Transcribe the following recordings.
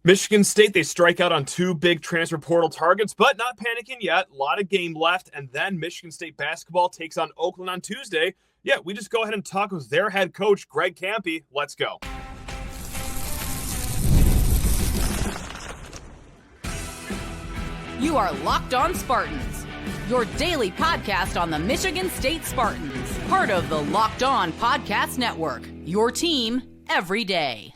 Michigan State, they strike out on two big transfer portal targets, but not panicking yet. A lot of game left, and then Michigan State basketball takes on Oakland on Tuesday. Yeah, we just go ahead and talk with their head coach, Greg Kampe. Let's go. You are Locked On Spartans, your daily podcast on the Michigan State Spartans, part of the Locked On Podcast Network, your team every day.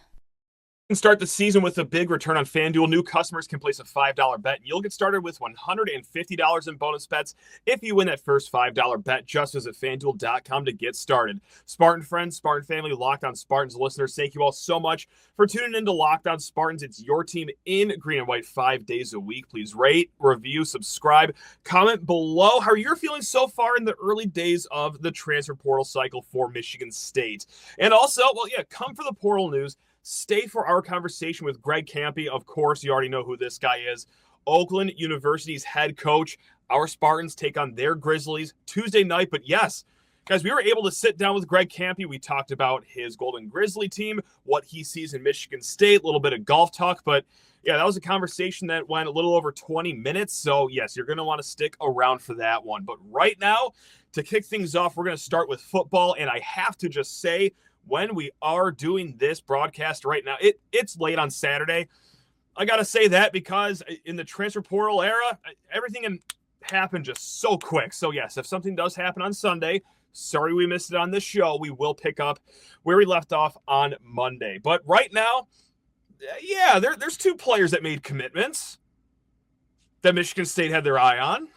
Start the season with a big return on FanDuel. New customers can place a $5 bet, and you'll get started with $150 in bonus bets if you win that first $5 bet. Just visit FanDuel.com to get started. Spartan friends, Spartan family, Locked On Spartans listeners, thank you all so much for tuning into Locked On Spartans. It's your team in green and white 5 days a week. Please rate, review, subscribe, comment below how you're feeling so far in the early days of the transfer portal cycle for Michigan State. And also, come for the portal news. Stay for our conversation with Greg Kampe. Of course, you already know who this guy is. Oakland University's head coach. Our Spartans take on their Grizzlies Tuesday night. But yes, guys, we were able to sit down with Greg Kampe. We talked about his Golden Grizzly team, what he sees in Michigan State, a little bit of golf talk. But yeah, that was a conversation that went a little over 20 minutes. So yes, you're going to want to stick around for that one. But right now, to kick things off, we're going to start with football. And I have to just say, when we are doing this broadcast right now, it's late on Saturday. I got to say that because in the transfer portal era, everything can happen just so quick. So yes, if something does happen on Sunday, sorry we missed it on this show, we will pick up where we left off on Monday. But right now, yeah, there's two players that made commitments that Michigan State had their eye on.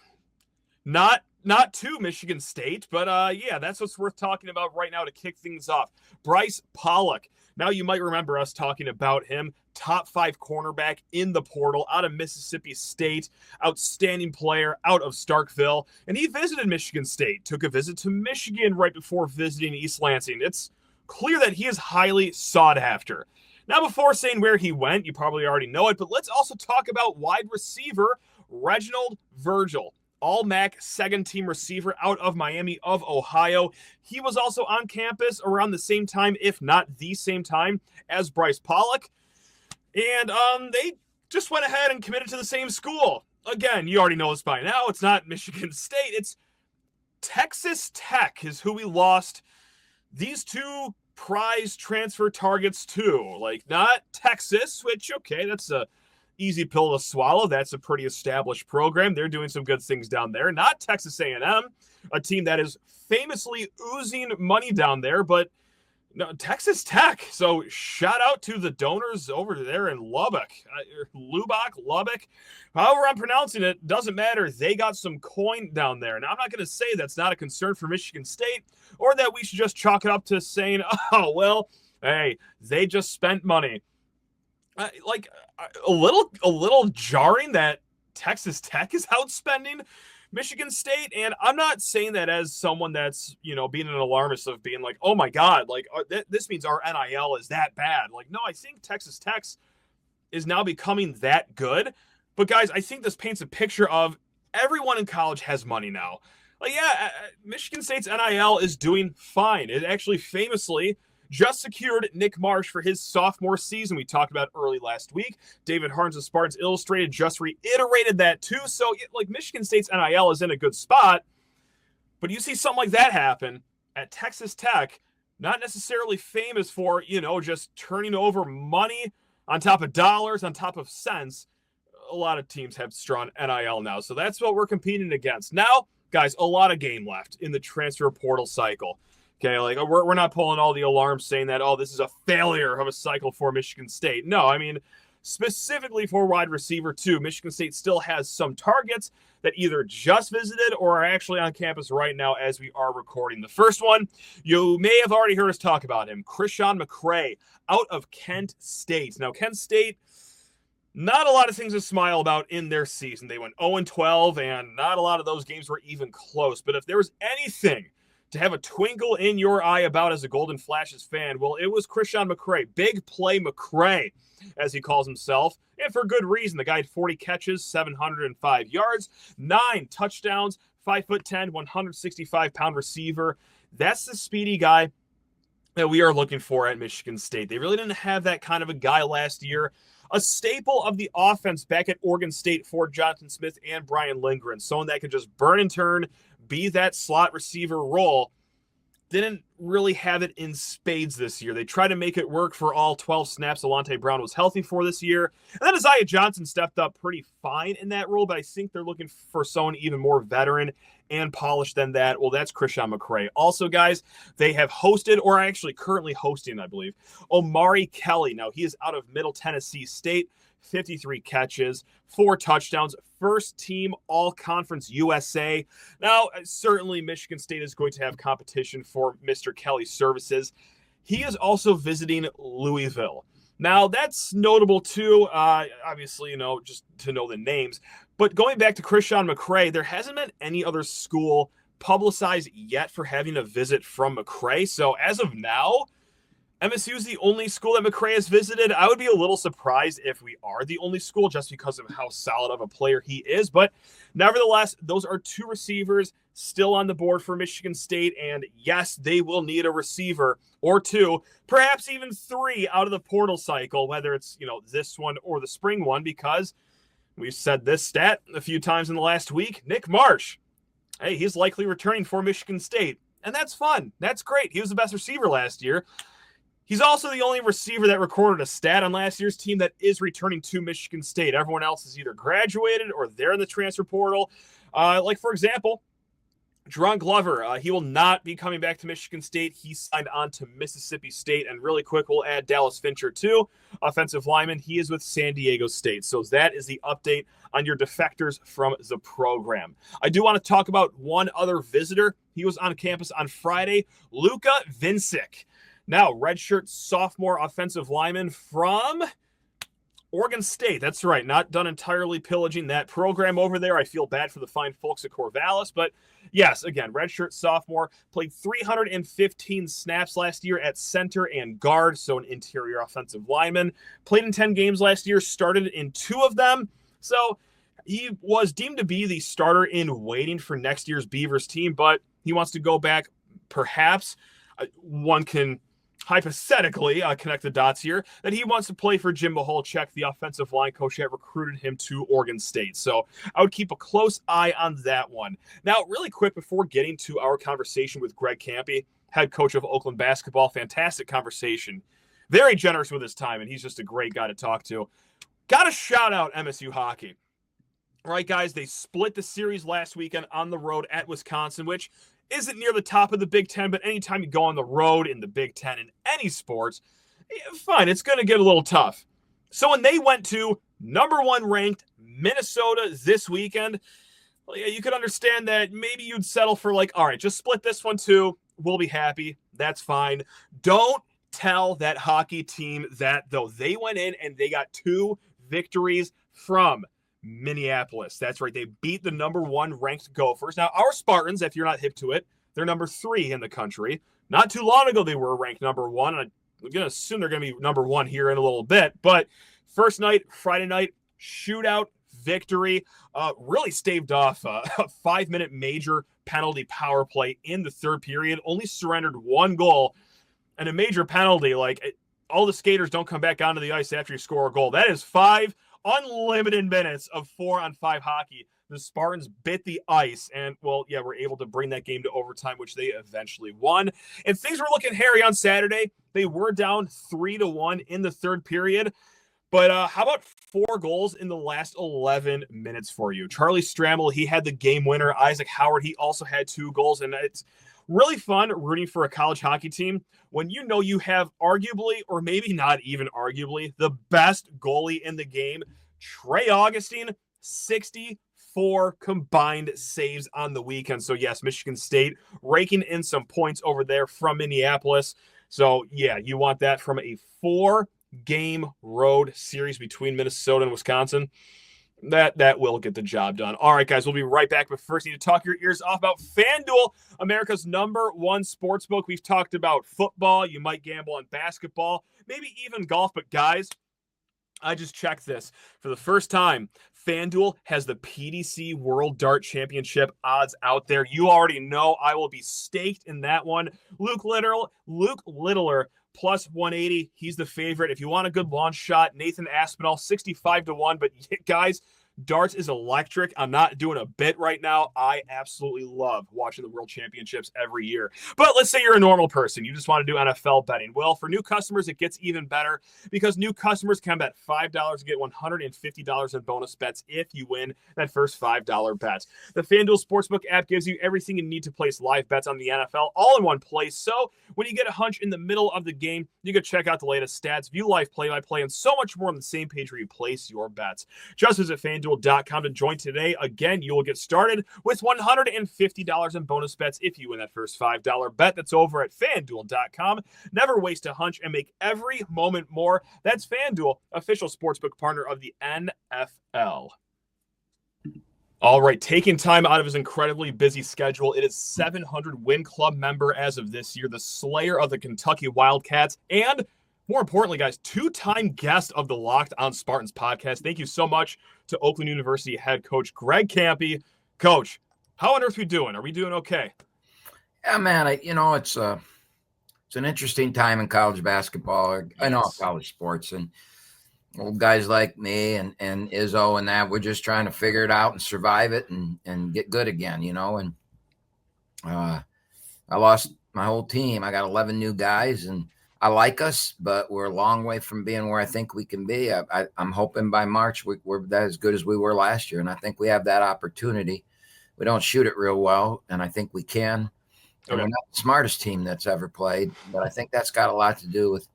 Not to Michigan State, but yeah, that's what's worth talking about right now to kick things off. Bryce Pollock. Now you might remember us talking about him. Top 5 cornerback in the portal out of Mississippi State. Outstanding player out of Starkville. And he visited Michigan State. Took a visit to Michigan right before visiting East Lansing. It's clear that he is highly sought after. Now, before saying where he went, you probably already know it, but let's also talk about wide receiver Reginald Virgil. All-MAC second-team receiver out of Miami of Ohio. He was also on campus around the same time, if not the same time, as Bryce Pollock. And they just went ahead and committed to the same school. Again, you already know this by now. It's not Michigan State. It's Texas Tech is who we lost these two prize transfer targets to. Like, not Texas, which, okay, that's a easy pill to swallow. That's a pretty established program. They're doing some good things down there. Not Texas A&M, a team that is famously oozing money down there, but no, Texas Tech. So shout out to the donors over there in Lubbock, Lubbock. However I'm pronouncing it, doesn't matter. They got some coin down there. Now, I'm not going to say that's not a concern for Michigan State or that we should just chalk it up to saying, oh, well, hey, they just spent money. A little jarring that Texas Tech is outspending Michigan State, and I'm not saying that as someone that's being an alarmist of being like, oh my God, like this means our NIL is that bad. Like, no, I think Texas Tech is now becoming that good. But guys, I think this paints a picture of everyone in college has money now. Like, yeah, Michigan State's NIL is doing fine. It actually famously just secured Nick Marsh for his sophomore season. We talked about early last week. David Harns of Spartans Illustrated just reiterated that too. So, like, Michigan State's NIL is in a good spot. But you see something like that happen at Texas Tech, not necessarily famous for, just turning over money on top of dollars, on top of cents. A lot of teams have strong NIL now. So that's what we're competing against. Now, guys, a lot of game left in the transfer portal cycle. Okay, like we're not pulling all the alarms saying that, oh, this is a failure of a cycle for Michigan State. No, I mean, specifically for wide receiver too, Michigan State still has some targets that either just visited or are actually on campus right now as we are recording. The first one, you may have already heard us talk about him, Chrishon McCray out of Kent State. Now, Kent State, not a lot of things to smile about in their season. They went 0-12, and not a lot of those games were even close. But if there was anything to have a twinkle in your eye about as a Golden Flashes fan, well, it was Chrishon McCray. Big play McCray, as he calls himself, and for good reason. The guy had 40 catches, 705 yards, 9 touchdowns, 5'10", 165-pound receiver. That's the speedy guy that we are looking for at Michigan State. They really didn't have that kind of a guy last year. a staple of the offense back at Oregon State for Jonathan Smith and Brian Lindgren. Someone that can just burn and turn, be that slot receiver role. Didn't really have it in spades this year. They tried to make it work for all 12 snaps Alante Brown was healthy for this year. And then Isaiah Johnson stepped up pretty fine in that role, but I think they're looking for someone even more veteran and polished than that. Well, that's Chrishon McCray. Also, guys, they have hosted, or actually currently hosting, I believe, Omari Kelly. Now, he is out of Middle Tennessee State, 53 catches, 4 touchdowns, first team All-Conference USA. Now, certainly Michigan State is going to have competition for Mr. Kelly's services. He is also visiting Louisville. Now, that's notable too, obviously, just to know the names. But going back to Chrishon McCray, there hasn't been any other school publicized yet for having a visit from McCray. So as of now, MSU is the only school that McCray has visited. I would be a little surprised if we are the only school just because of how solid of a player he is. But nevertheless, those are 2 receivers still on the board for Michigan State. And yes, they will need a receiver or 2, perhaps even 3 out of the portal cycle, whether it's, this one or the spring one, because we've said this stat a few times in the last week. Nick Marsh, hey, he's likely returning for Michigan State. And that's fun. That's great. He was the best receiver last year. He's also the only receiver that recorded a stat on last year's team that is returning to Michigan State. Everyone else is either graduated or they're in the transfer portal. Like, for example, Jerron Glover, he will not be coming back to Michigan State. He signed on to Mississippi State. And really quick, we'll add Dallas Fincher, too, offensive lineman. He is with San Diego State. So that is the update on your defectors from the program. I do want to talk about one other visitor. He was on campus on Friday, Luka Vincic. Now, redshirt sophomore offensive lineman from Oregon State. That's right. Not done entirely pillaging that program over there. I feel bad for the fine folks at Corvallis. But yes, again, redshirt sophomore, played 315 snaps last year at center and guard, so an interior offensive lineman. Played in 10 games last year, started in 2 of them. So he was deemed to be the starter in waiting for next year's Beavers team, but he wants to go back. Perhaps one can hypothetically connect the dots here, that he wants to play for Jim Maholchek, the offensive line coach that recruited him to Oregon State. So I would keep a close eye on that one. Now, really quick, before getting to our conversation with Greg Kampe, head coach of Oakland basketball, fantastic conversation, very generous with his time, and he's just a great guy to talk to. Got to shout out MSU hockey. All right, guys, they split the series last weekend on the road at Wisconsin, which isn't near the top of the Big Ten, but anytime you go on the road in the Big Ten in any sports, fine, it's going to get a little tough. So when they went to number 1 ranked Minnesota this weekend, well, yeah, you could understand that maybe you'd settle for all right, just split this one too. We'll be happy. That's fine. Don't tell that hockey team that, though. They went in and they got 2 victories from Minneapolis. That's right. They beat the number 1 ranked Gophers. Now, our Spartans, if you're not hip to it, they're number 3 in the country. Not too long ago, they were ranked number 1. I'm going to assume they're going to be number 1 here in a little bit. But first night, Friday night, shootout victory. Really staved off a 5-minute major penalty power play in the third period. Only surrendered 1 goal and a major penalty. All the skaters don't come back onto the ice after you score a goal. That is 5 unlimited minutes of 4-on-5 hockey. The Spartans bit the ice and, were able to bring that game to overtime, which they eventually won. And things were looking hairy on Saturday. They were down 3-1 in the third period. But how about 4 goals in the last 11 minutes for you? Charlie Stramel, he had the game winner. Isaac Howard, he also had 2 goals. And it's really fun rooting for a college hockey team when you know you have arguably, or maybe not even arguably, the best goalie in the game. Trey Augustine, 64 combined saves on the weekend. So yes, Michigan State raking in some points over there from Minneapolis. So yeah, you want that from a 4-game road series between Minnesota and Wisconsin. That will get the job done. All right, guys, we'll be right back. But first, you need to talk your ears off about FanDuel, America's number 1 sportsbook. We've talked about football. You might gamble on basketball, maybe even golf. But, guys, I just checked this. For the first time, FanDuel has the PDC World Dart Championship odds out there. You already know I will be staked in that one. Luke Littler plus 180. He's the favorite. If you want a good launch shot, Nathan Aspinall, 65-1. But guys, darts is electric. I'm not doing a bit right now. I absolutely love watching the World Championships every year. But let's say you're a normal person. You just want to do NFL betting. Well, for new customers, it gets even better because new customers can bet $5 and get $150 in bonus bets if you win that first $5 bet. The FanDuel Sportsbook app gives you everything you need to place live bets on the NFL all in one place. So when you get a hunch in the middle of the game, you can check out the latest stats, view live play-by-play, and so much more on the same page where you place your bets. Just visit FanDuel.com to join today. Again, you will get started with $150 in bonus bets if you win that first $5 bet. That's over at FanDuel.com. Never waste a hunch and make every moment more. That's FanDuel, official sportsbook partner of the NFL. All right, taking time out of his incredibly busy schedule, it is 700 Win Club member as of this year, the slayer of the Kentucky Wildcats, and more importantly, guys, two-time guest of the Locked on Spartans podcast. Thank you so much to Oakland University head coach Greg Kampe. Coach, how on earth are we doing? Are we doing okay? Yeah, man, it's an interesting time in college basketball. I know college sports, and old guys like me and Izzo and that, we're just trying to figure it out and survive it and get good again, and I lost my whole team. I got 11 new guys, and I like us, but we're a long way from being where I think we can be. I'm hoping by March we're that as good as we were last year, and I think we have that opportunity. We don't shoot it real well, and I think we can. And we're not the smartest team that's ever played, but I think that's got a lot to do with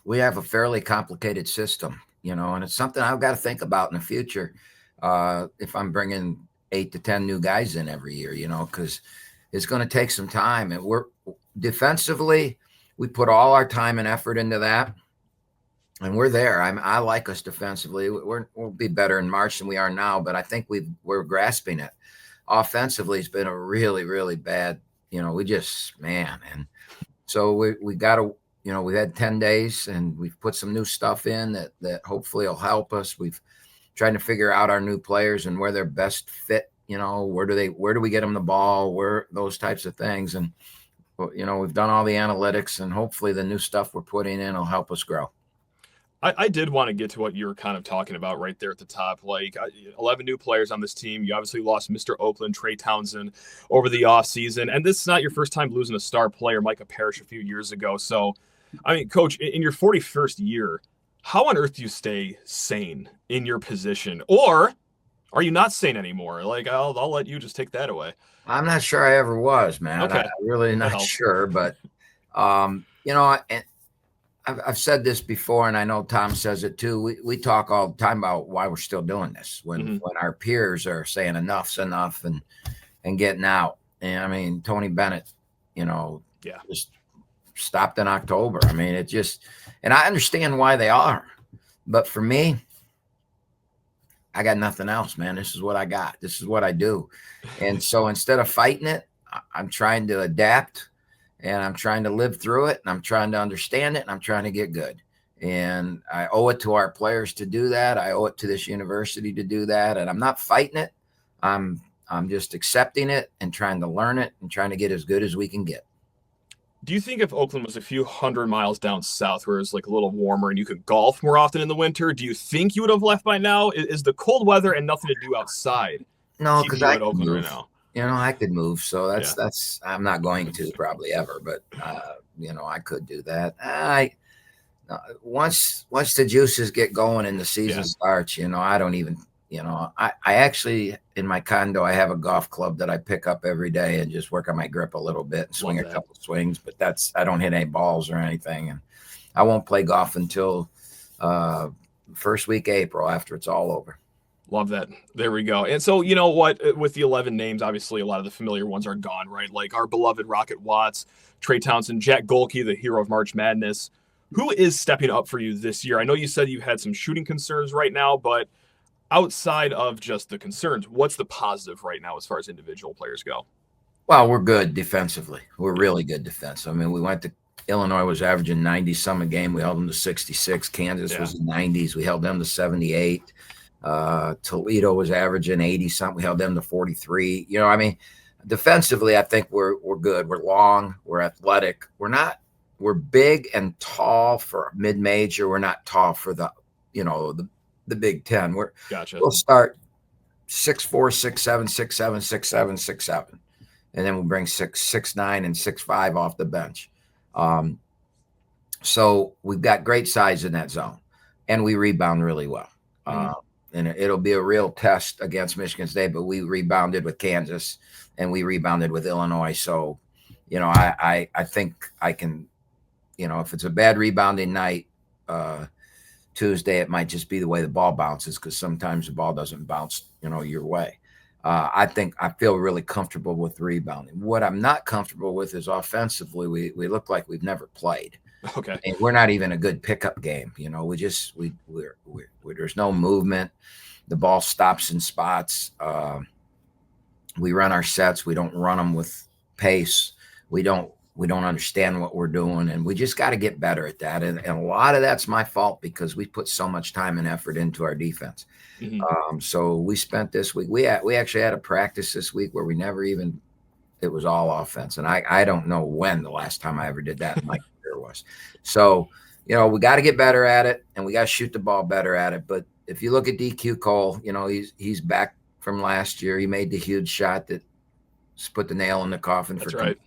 we have a fairly complicated system, and it's something I've got to think about in the future if I'm bringing 8 to 10 new guys in every year, because it's going to take some time. And we're defensively, we put all our time and effort into that, and we're there. I like us defensively. We'll be better in March than we are now, but I think we're grasping it. Offensively, it's been a really, really bad, and so we got to. We've had 10 days and we've put some new stuff in that hopefully will help us. We've trying to figure out our new players and where they're best fit, where do we get them the ball, where those types of things. And, we've done all the analytics, and hopefully the new stuff we're putting in will help us grow. I did want to get to what you were kind of talking about right there at the top. Like 11 new players on this team. You obviously lost Mr. Oakland, Trey Townsend, over the offseason. And this is not your first time losing a star player, Micah Parrish, a few years ago. So, Coach, in your 41st year, how on earth do you stay sane in your position? Or are you not sane anymore? Like, I'll let you just take that away. I'm not sure I ever was, man. Okay. I'm really not sure. But, I've said this before, and I know Tom says it too. We talk all the time about why we're still doing this when our peers are saying enough's enough and getting out. And, Tony Bennett, just stopped in October. And I understand why they are, but for me, I got nothing else, man. This is what I got. This is what I do. And so instead of fighting it, I'm trying to adapt, and I'm trying to live through it, and I'm trying to understand it, and I'm trying to get good. And I owe it to our players to do that. I owe it to this university to do that. And I'm not fighting it. I'm just accepting it and trying to learn it and trying to get as good as we can get. Do you think if Oakland was a few hundred miles down south where it's like a little warmer and you could golf more often in the winter, do you think you would have left by now? Is the cold weather and nothing to do outside? No, because I could move. Right now? I could move. So that's I'm not going to probably ever, but I could do that. Once the juices get going and the season starts, I don't even. I actually, in my condo, I have a golf club that I pick up every day and just work on my grip a little bit and swing a couple of swings, but I don't hit any balls or anything. And I won't play golf until first week April after it's all over. Love that. There we go. And so, you know what, with the 11 names, obviously a lot of the familiar ones are gone, right? Like our beloved Rocket Watts, Trey Townsend, Jack Golke, the hero of March Madness. Who is stepping up for you this year? I know you said you had some shooting concerns right now, but outside of just the concerns, what's the positive right now as far as individual players go? Well, we're good defensively. We're really good defense. We went to Illinois was averaging 90 some a game. We held them to 66. Kansas was in 90s. We held them to 78. Toledo was averaging 80 something. We held them to 43. Defensively, I think we're good. We're long. We're athletic. We're not we're big and tall for mid-major. We're not tall for the Big Ten. Gotcha. We'll start 6'4", 6'7", 6'7", 6'7", 6'7", and then we'll bring 6'9", and 6'5" off the bench. So we've got great size in that zone, and we rebound really well. And it'll be a real test against Michigan State, but we rebounded with Kansas and we rebounded with Illinois. So, I think I can, if it's a bad rebounding night, Tuesday, it might just be the way the ball bounces, because sometimes the ball doesn't bounce, your way. I feel really comfortable with rebounding. What I'm not comfortable with is offensively, we look like we've never played. Okay. And we're not even a good pickup game. We're there's no movement. The ball stops in spots. We run our sets. We don't run them with pace. We don't understand what we're doing, and we just got to get better at that. And a lot of that's my fault, because we put so much time and effort into our defense. So we spent this week. We actually had a practice this week where it was all offense, and I don't know when the last time I ever did that in my career was. So we got to get better at it, and we got to shoot the ball better at it. But if you look at DQ Cole, he's back from last year. He made the huge shot that put the nail in the coffin. That's for right.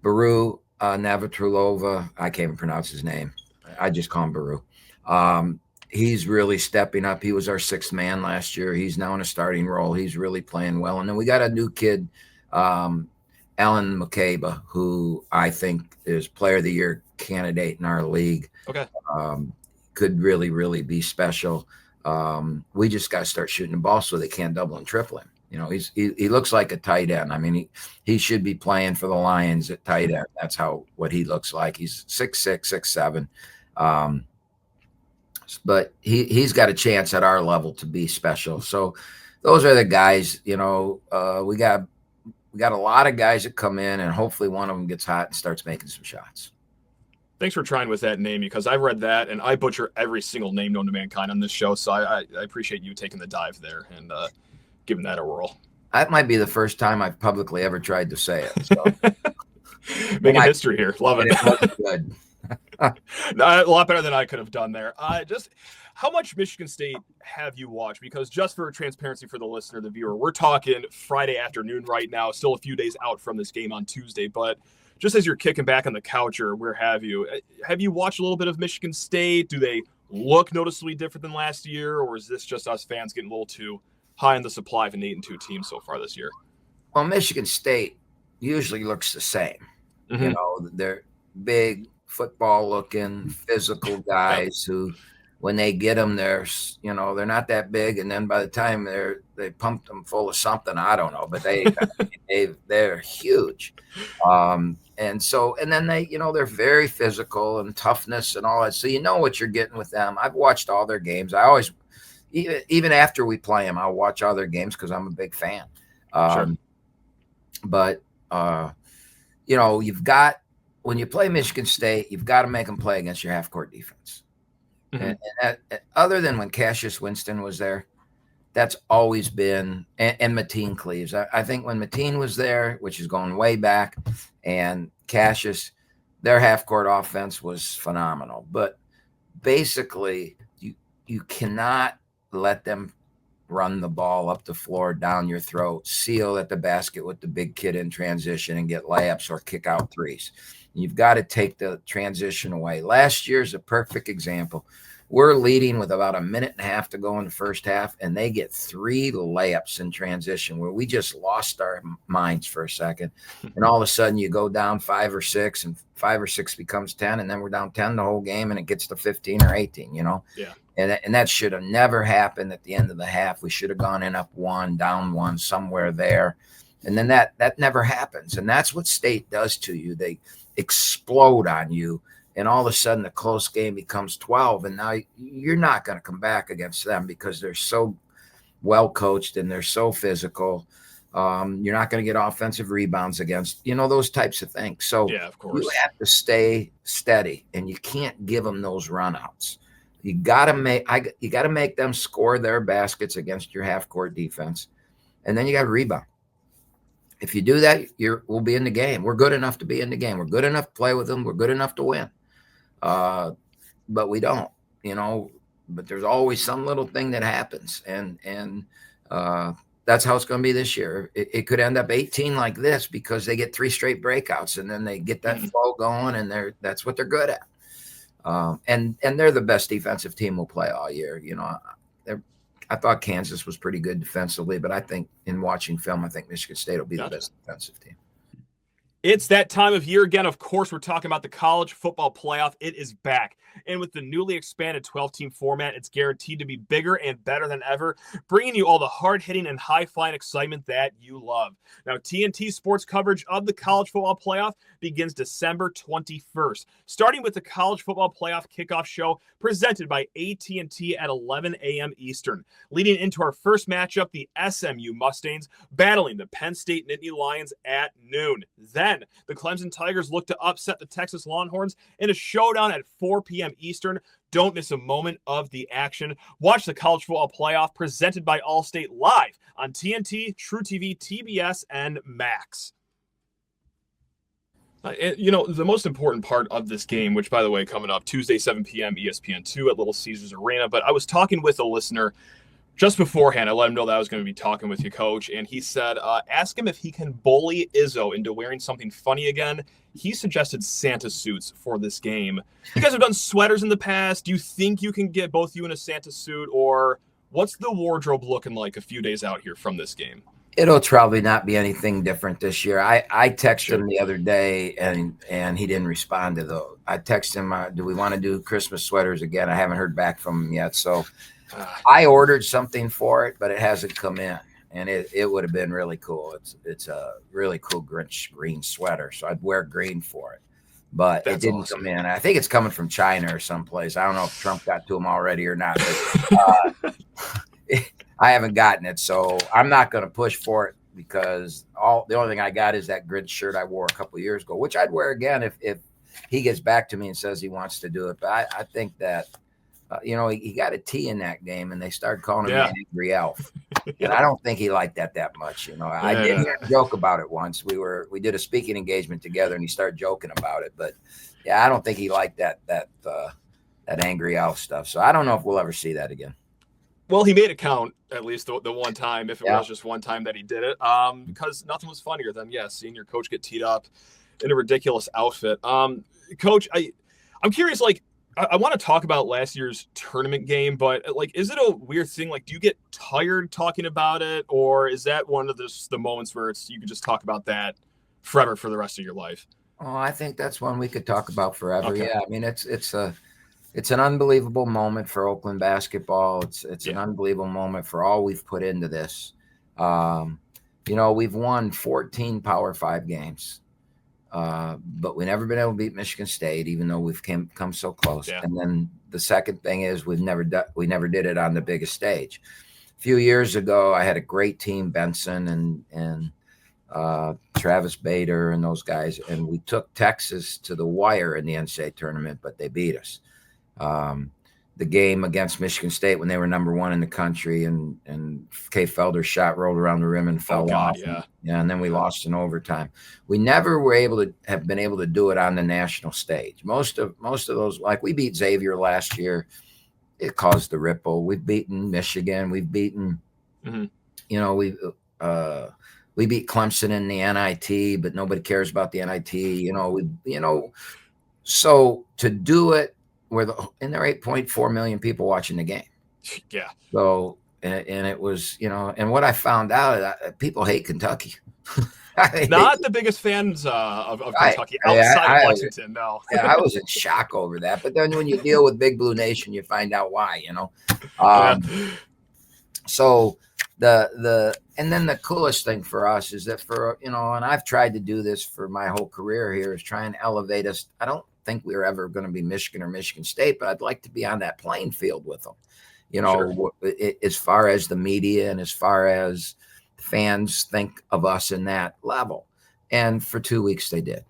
Baru Navratilova, I can't even pronounce his name. I just call him Baru. He's really stepping up. He was our sixth man last year. He's now in a starting role. He's really playing well. And then we got a new kid, Alan McCabe, who I think is Player of the Year candidate in our league. Okay. Could really, really be special. We just got to start shooting the ball so they can't double and triple him. He looks like a tight end. I mean, he should be playing for the Lions at tight end. That's what he looks like. He's 6'6", 6'7". But he's got a chance at our level to be special. So those are the guys. We got a lot of guys that come in, and hopefully one of them gets hot and starts making some shots. Thanks for trying with that name, because I read that and I butcher every single name known to mankind on this show. So I appreciate you taking the dive there and giving that a whirle. That might be the first time I've publicly ever tried to say it. So. Making history here. Love it. It wasn't good. A lot better than I could have done there. Just how much Michigan State have you watched? Because just for transparency for the listener, the viewer, we're talking Friday afternoon right now, still a few days out from this game on Tuesday. But just as you're kicking back on the couch or where have you watched a little bit of Michigan State? Do they look noticeably different than last year? Or is this just us fans getting a little too high on the supply of an 8-2 team so far this year? Well, Michigan State usually looks the same. They're big, football-looking, physical guys who, when they get them, they're not that big, and then by the time they pumped them full of something, I don't know, but they're huge. And then they're very physical and toughness and all that. So what you're getting with them. I've watched all their games. I always, even after we play them, I'll watch all their games because I'm a big fan. Sure. But you've got, when you play Michigan State, you've got to make them play against your half-court defense. And other than when Cassius Winston was there, that's always been, and Mateen Cleaves. I think when Mateen was there, which is going way back, and Cassius, their half-court offense was phenomenal. But basically, you cannot let them run the ball up the floor, down your throat, seal at the basket with the big kid in transition and get layups or kick out threes. You've got to take the transition away. Last year's a perfect example. We're leading with about a minute and a half to go in the first half, and they get 3 layups in transition where we just lost our minds for a second. And all of a sudden you go down 5 or 6, and 5 or 6 becomes 10, and then we're down 10 the whole game, and it gets to 15 or 18, Yeah. And that should have never happened at the end of the half. We should have gone in up 1, down 1, somewhere there. And then that never happens. And that's what State does to you. They explode on you, and all of a sudden the close game becomes 12, and now you're not going to come back against them because they're so well coached and they're so physical. You're not going to get offensive rebounds against those types of things. So yeah, of course, you have to stay steady, and you can't give them those runouts. You got to make them score their baskets against your half court defense, and then you got to rebound. if you do that, we'll be in the game. We're good enough to be in the game. We're good enough to play with them. We're good enough to win. But we don't, but there's always some little thing that happens. And that's how it's going to be this year. It could end up 18 like this because they get 3 straight breakouts and then they get that flow going, and that's what they're good at. And they're the best defensive team we'll play all year. I thought Kansas was pretty good defensively, but I think in watching film, I think Michigan State will be the best defensive team. It's that time of year again. Of course, we're talking about the college football playoff. It is back. And with the newly expanded 12-team format, it's guaranteed to be bigger and better than ever, bringing you all the hard-hitting and high-flying excitement that you love. Now, TNT Sports coverage of the college football playoff begins December 21st, starting with the college football playoff kickoff show presented by AT&T at 11 a.m. Eastern. Leading into our first matchup, the SMU Mustangs battling the Penn State Nittany Lions at noon. Then, the Clemson Tigers look to upset the Texas Longhorns in a showdown at 4 p.m. Eastern. Don't miss a moment of the action. Watch the college football playoff presented by Allstate live on TNT, True TV, TBS, and Max. The most important part of this game, which, by the way, coming up Tuesday, 7 p.m. ESPN2 at Little Caesars Arena, but I was talking with a listener just beforehand. I let him know that I was going to be talking with you, Coach, and he said, ask him if he can bully Izzo into wearing something funny again. He suggested Santa suits for this game. You guys have done sweaters in the past. Do you think you can get both you in a Santa suit, or what's the wardrobe looking like a few days out here from this game? It'll probably not be anything different this year. I texted him the other day, and he didn't respond to those. I texted him, do we want to do Christmas sweaters again? I haven't heard back from him yet, so I ordered something for it, but it hasn't come in, and it would have been really cool. It's a really cool Grinch green sweater, so I'd wear green for it, but it didn't come in. I think it's coming from China or someplace. I don't know if Trump got to him already or not, but I haven't gotten it, so I'm not going to push for it because the only thing I got is that Grinch shirt I wore a couple of years ago, which I'd wear again if he gets back to me and says he wants to do it. But I think that he got a T in that game, and they started calling him an angry elf. And I don't think he liked that much. I did hear him joke about it once. We did a speaking engagement together, and he started joking about it. But I don't think he liked that angry elf stuff. So I don't know if we'll ever see that again. Well, he made it count, at least the one time, if it was just one time that he did it, because nothing was funnier than seeing your coach get teed up in a ridiculous outfit. Coach, I'm curious, I want to talk about last year's tournament game, but is it a weird thing? Do you get tired talking about it, or is that one of the moments where you could just talk about that forever for the rest of your life? Oh, I think that's one we could talk about forever. Okay. Yeah, I mean it's an unbelievable moment for Oakland basketball. It's an unbelievable moment for all we've put into this. We've won 14 Power 5 games. But we've never been able to beat Michigan State, even though we've come so close. Yeah. And then the second thing is we never did it on the biggest stage. A few years ago, I had a great team, Benson and Travis Bader and those guys, and we took Texas to the wire in the NCAA tournament, but they beat us. The game against Michigan State when they were number 1 in the country, and Kay Felder's shot rolled around the rim and fell off. And then we lost in overtime. We never have been able to do it on the national stage. Most of those, we beat Xavier last year. It caused the ripple. We've beaten Michigan. We've beaten, we beat Clemson in the NIT, but nobody cares about the NIT. So to do it, and there are 8.4 million people watching the game. Yeah. So, and it was, and what I found out, people hate Kentucky. Not the biggest fans of Kentucky outside of Lexington, no. I was in shock over that. But then when you deal with Big Blue Nation, you find out why, So and then the coolest thing for us is that and I've tried to do this for my whole career here, is try and elevate us. I don't think we were ever going to be Michigan or Michigan State, but I'd like to be on that playing field with them, sure. As far as the media and as far as fans think of us in that level. And for 2 weeks they did.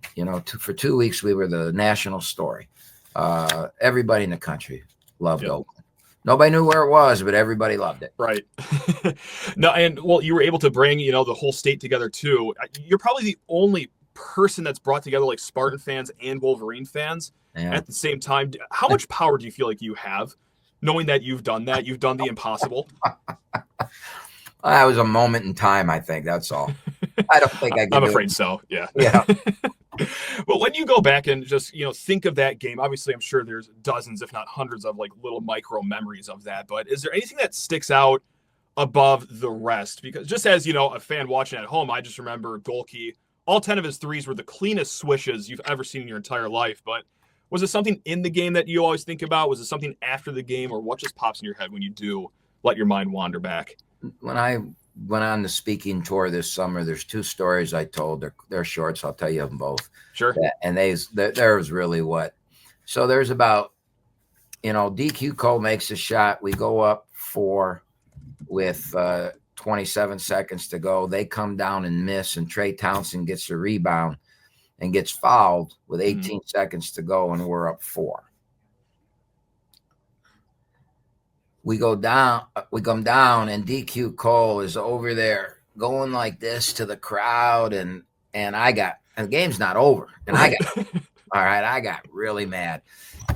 For 2 weeks we were the national story. Everybody in the country loved Oakland. Nobody knew where it was, but everybody loved it. Right. No, and well, you were able to bring, the whole state together too. You're probably the only person that's brought together like Spartan fans and Wolverine fans at the same time. How much power do you feel like you have knowing that you've done that? You've done the impossible. That was a moment in time, I think. That's all. I don't think I can. I'm afraid so. Yeah. Yeah. But when you go back and just, think of that game, obviously I'm sure there's dozens, if not hundreds of like little micro memories of that. But is there anything that sticks out above the rest? Because just as, a fan watching at home, I just remember Golke, all 10 of his threes were the cleanest swishes you've ever seen in your entire life. But was it something in the game that you always think about? Was it something after the game, or what just pops in your head when you do let your mind wander back? When I went on the speaking tour this summer, there's 2 stories I told. They're short, so I'll tell you them both. Sure. And there was really what. So there's about, DQ Cole makes a shot. We go up 4 with 27 seconds to go. They come down and miss, and Trey Townsend gets a rebound and gets fouled with 18 seconds to go, and we're up 4. We come down, and DQ Cole is over there going like this to the crowd, and the game's not over. And I got really mad,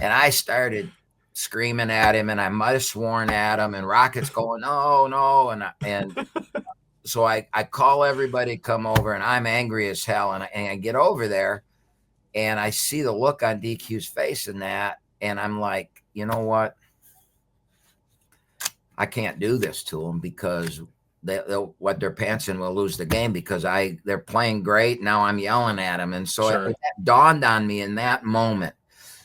and I started screaming at him, and I might have sworn at him, and Rocket's going, no, and so I call everybody to come over, and I'm angry as hell, and I get over there, and I see the look on DQ's face in that, and I'm like, you know what? I can't do this to them, because they'll wet their pants and we'll lose the game, because they're playing great. Now I'm yelling at them. And so Sure. it dawned on me in that moment.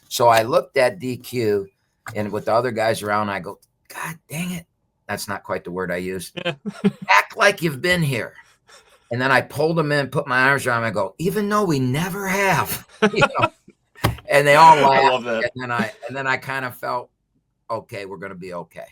So I looked at DQ and with the other guys around, I go, God dang it. That's not quite the word I used. Yeah. Act like you've been here. And then I pulled him in, put my arms around him. I go, even though we never have, and they all laughed. I love that. And then I kind of felt, okay, we're going to be okay.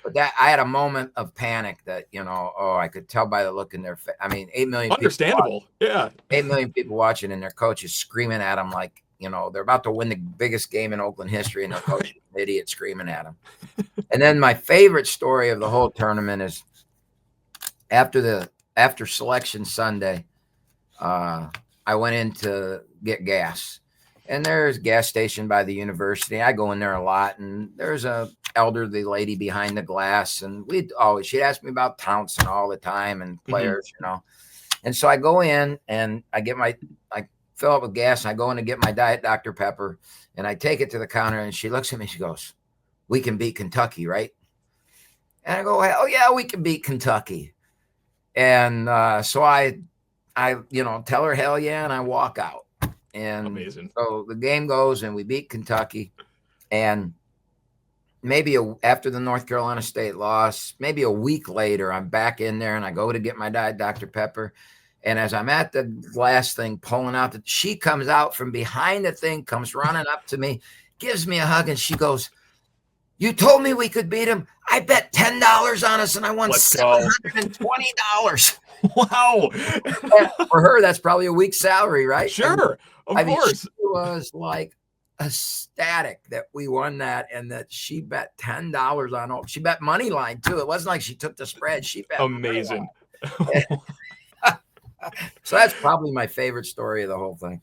But that I had a moment of panic that, I could tell by the look in their face. I mean, 8 million Understandable. people 8 million people watching, and their coach is screaming at them like, they're about to win the biggest game in Oakland history, and their coach is an idiot screaming at them. And then my favorite story of the whole tournament is after selection Sunday, I went in to get gas. And there's a gas station by the university. I go in there a lot, and there's a elderly lady behind the glass, and she'd ask me about Townsend all the time and players, And so I go in and I fill up with gas, and I go in to get my Diet Dr. Pepper, and I take it to the counter, and she looks at me, she goes, "We can beat Kentucky, right?" And I go, "Oh yeah, we can beat Kentucky." And so I tell her, "Hell yeah," and I walk out. And amazing. So the game goes, and we beat Kentucky. And maybe after the North Carolina State loss, maybe a week later, I'm back in there, and I go to get my Diet Dr. Pepper. And as I'm at the glass thing, pulling out, she comes out from behind the thing, comes running up to me, gives me a hug, and she goes, "You told me we could beat him. I bet $10 on us, and I won $720. Wow. For her, that's probably a week's salary, right? Sure. Of course. She was like ecstatic that we won that, and that she bet $10 on. She bet money line too. It wasn't like she took the spread. She bet. Amazing. So that's probably my favorite story of the whole thing.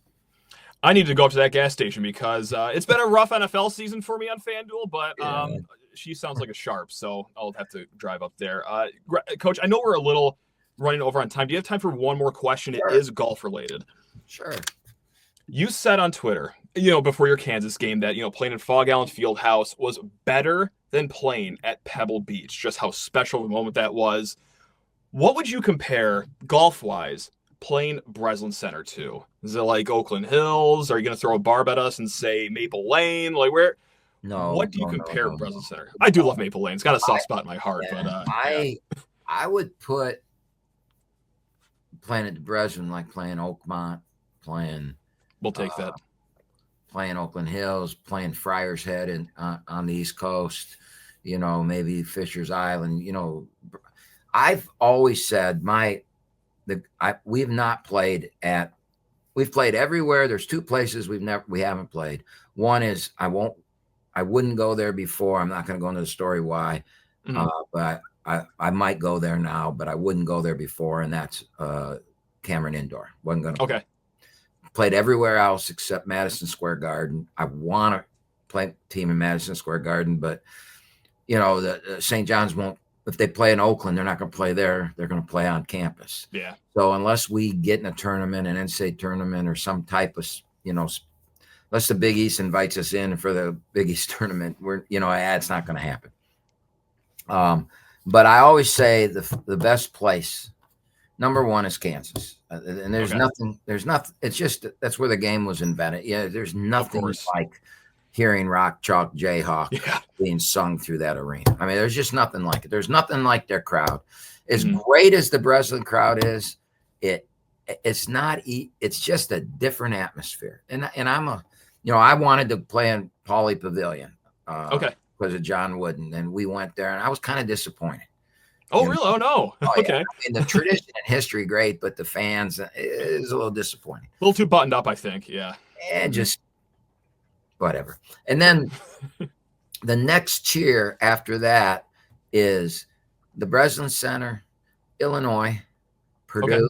I need to go up to that gas station, because it's been a rough NFL season for me on FanDuel, but she sounds like a sharp, so I'll have to drive up there. Coach, I know we're a little running over on time. Do you have time for one more question? Sure. It is golf related. Sure. You said on Twitter, before your Kansas game that, playing in Fog Allen Fieldhouse was better than playing at Pebble Beach, just how special of a moment that was. What would you compare golf-wise playing Breslin Center to? Is it like Oakland Hills? Are you going to throw a barb at us and say Maple Lane? Like where? No. What do you compare Breslin Center? I do love Maple Lane. It's got a soft spot in my heart. Yeah, but I would put playing at Breslin like playing Oakmont, playing. We'll take that. Playing Oakland Hills, playing Friars Head on the East Coast, maybe Fisher's Island. I've always said we've played everywhere. There's 2 places we haven't played. One is I I wouldn't go there before. I'm not going to go into the story why, but I might go there now, but I wouldn't go there before, and that's Cameron Indoor. Wasn't going to. Okay. Played everywhere else except Madison Square Garden. I want to play team in Madison Square Garden, but the St. John's won't. If they play in Oakland, they're not going to play there. They're going to play on campus. Yeah. So unless we get in a tournament, an NCAA tournament, or some type of, unless the Big East invites us in for the Big East tournament, it's not going to happen. But I always say the best place, number one, is Kansas. And there's nothing. It's just that's where the game was invented. Yeah, there's nothing like hearing Rock Chalk Jayhawk being sung through that arena. I mean, there's just nothing like it. There's nothing like their crowd. As great as the Breslin crowd is, it's not. It's just a different atmosphere. And I'm I wanted to play in Pauley Pavilion. Because of John Wooden, and we went there, and I was kind of disappointed. Oh, really? Oh, no. Okay. Yeah. I mean, the tradition and history, great, but the fans is a little disappointing. A little too buttoned up, I think. Yeah. And just whatever. And then the next cheer after that is the Breslin Center, Illinois, Purdue.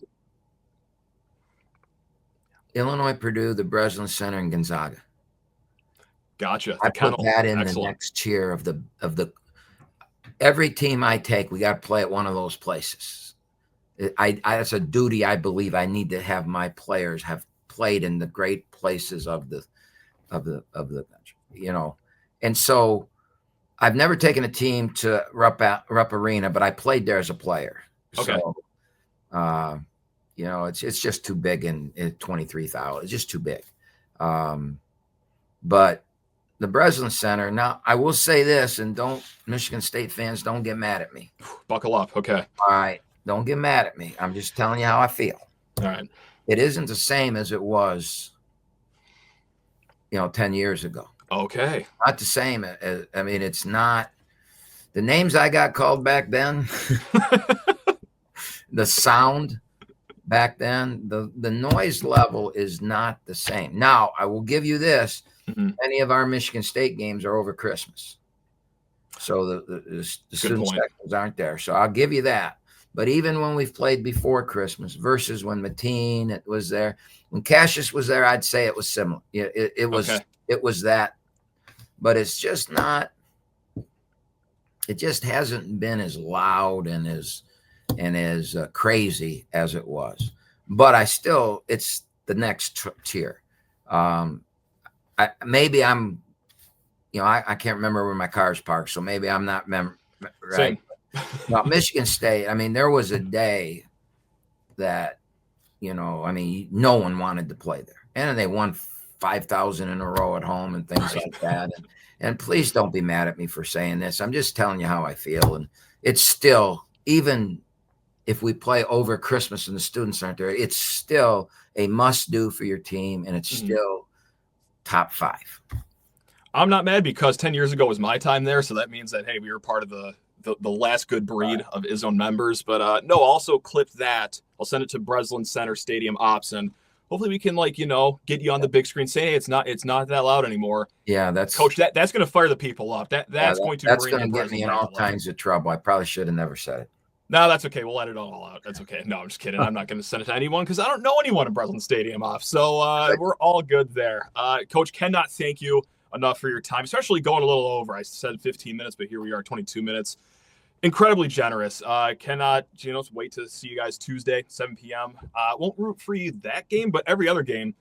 Illinois, Purdue, the Breslin Center, and Gonzaga. Gotcha. I put that in the next cheer of the every team I take. We got to play at one of those places. That's a duty I believe I need to have my players have played in the great places of the country. And so I've never taken a team to Rupp Arena, but I played there as a player. Okay. So, it's just too big in 23,000. It's just too big. But the Breslin Center. Now, I will say this, and Michigan State fans, don't get mad at me. Buckle up. Okay. All right. Don't get mad at me. I'm just telling you how I feel. All right. It isn't the same as it was, 10 years ago. Okay. Not the same. It's not. The names I got called back then, the sound back then, the noise level is not the same. Now, I will give you this. Many of our Michigan State games are over Christmas. So the student sections aren't there. So I'll give you that. But even when we've played before Christmas versus when Mateen was there, when Cassius was there, I'd say it was similar. Yeah, it was that. But it's just not. It just hasn't been as loud and as crazy as it was. But it's the next tier. I can't remember where my car's parked, so maybe I'm not right. Now, Michigan State, there was a day that, no one wanted to play there. And they won 5,000 in a row at home and things like that. And please don't be mad at me for saying this. I'm just telling you how I feel. And it's still, even if we play over Christmas and the students aren't there, it's still a must-do for your team, and it's still top 5. I'm not mad because 10 years ago was my time there. So that means that, hey, we were part of the last good breed of his own members. But I'll also clip that. I'll send it to Breslin Center Stadium Ops, and hopefully we can get you on the big screen. Say, hey, it's not that loud anymore. Yeah, that's Coach. That's going to fire the people up. That's going to get me in all kinds of trouble. I probably should have never said it. No, that's okay. We'll let it all out. That's okay. No, I'm just kidding. I'm not going to send it to anyone because I don't know anyone in Breslin Stadium Off. So we're all good there. Coach, cannot thank you enough for your time, especially going a little over. I said 15 minutes, but here we are, 22 minutes. Incredibly generous. Cannot, wait to see you guys Tuesday, 7 p.m. Won't root for you that game, but every other game.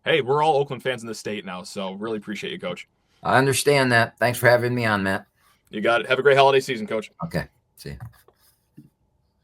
Hey, we're all Oakland fans in the state now, so really appreciate you, Coach. I understand that. Thanks for having me on, Matt. You got it. Have a great holiday season, Coach. Okay. See you.